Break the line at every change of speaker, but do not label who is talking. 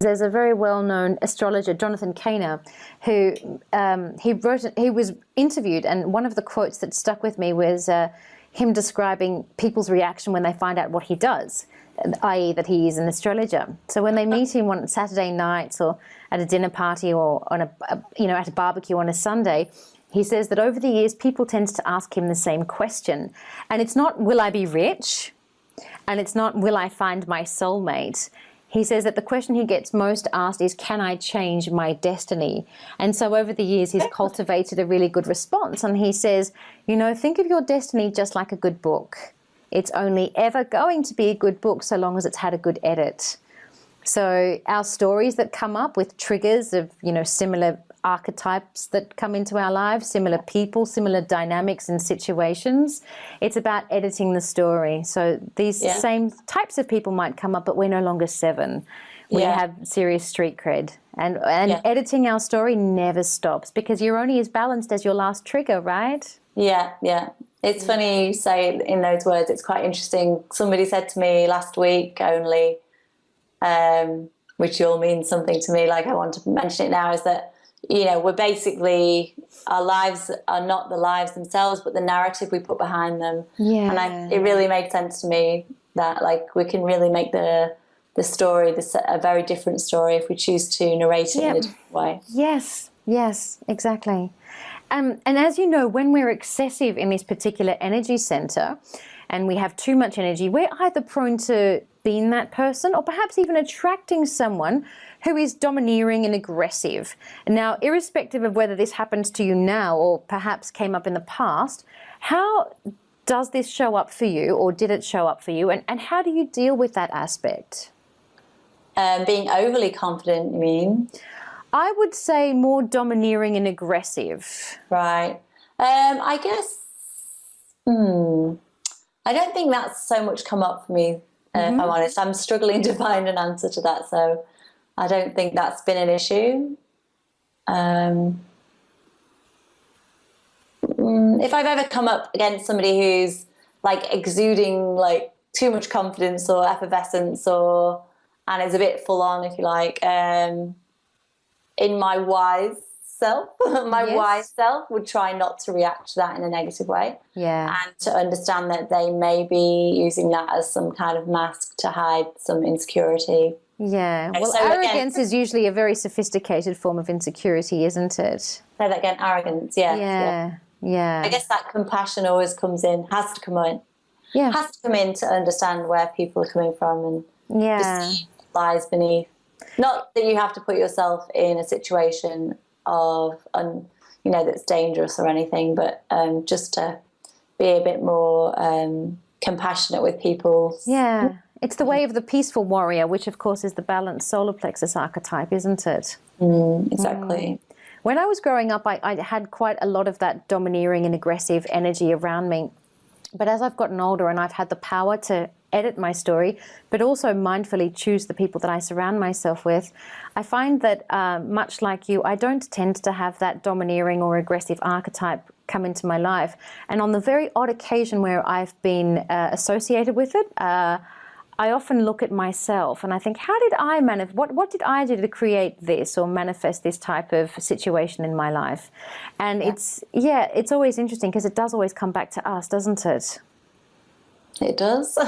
there's a very well-known astrologer, Jonathan Cainer, who he was interviewed, and one of the quotes that stuck with me was him describing people's reaction when they find out what he does, i.e. that he is an astrologer. So when they meet him on Saturday nights or at a dinner party or on at a barbecue on a Sunday, he says that over the years people tend to ask him the same question. And it's not, will I be rich? And it's not, will I find my soulmate? He says that the question he gets most asked is, can I change my destiny? And so over the years, he's cultivated a really good response. And he says, think of your destiny just like a good book. It's only ever going to be a good book so long as it's had a good edit. So our stories that come up with triggers of, similar archetypes that come into our lives, similar people, similar dynamics and situations. It's about editing the story. So these same types of people might come up, but we're no longer 7. We have serious street cred. And editing our story never stops because you're only as balanced as your last trigger, right?
Yeah, yeah. It's funny you say it in those words. It's quite interesting. Somebody said to me last week only, which all means something to me, like I want to mention it now, is that we're basically, our lives are not the lives themselves, but the narrative we put behind them.
Yeah.
And it really made sense to me that, we can really make the story a very different story if we choose to narrate it in a different way.
Yes, exactly. And as you know, when we're excessive in this particular energy center and we have too much energy, we're either prone to being that person or perhaps even attracting someone who is domineering and aggressive. Now, irrespective of whether this happens to you now or perhaps came up in the past, how does this show up for you, or did it show up for you, and how do you deal with that aspect?
Being overly confident, you mean?
I would say more domineering and aggressive.
Right. I guess, I don't think that's so much come up for me, if I'm honest. I'm struggling to find an answer to that, so I don't think that's been an issue. If I've ever come up against somebody who's exuding too much confidence or effervescence and is a bit full on, if you like, in my wise self, wise self would try not to react to that in a negative way.
Yeah.
And to understand that they may be using that as some kind of mask to hide some insecurity.
Yeah, well,
so
arrogance is usually a very sophisticated form of insecurity, isn't it?
Say that again, arrogance, yeah. I guess that compassion always has to come in to understand where people are coming from and just lies beneath. Not that you have to put yourself in a situation of, that's dangerous or anything, but just to be a bit more compassionate with people.
Yeah. It's the way of the peaceful warrior, which, of course, is the balanced solar plexus archetype, isn't it?
Exactly.
When I was growing up, I had quite a lot of that domineering and aggressive energy around me. But as I've gotten older and I've had the power to edit my story, but also mindfully choose the people that I surround myself with, I find that, much like you, I don't tend to have that domineering or aggressive archetype come into my life. And on the very odd occasion where I've been associated with it, I often look at myself and I think, how did I what did I do to create this or manifest this type of situation in my life? And it's always interesting because it does always come back to us, doesn't it?
It does.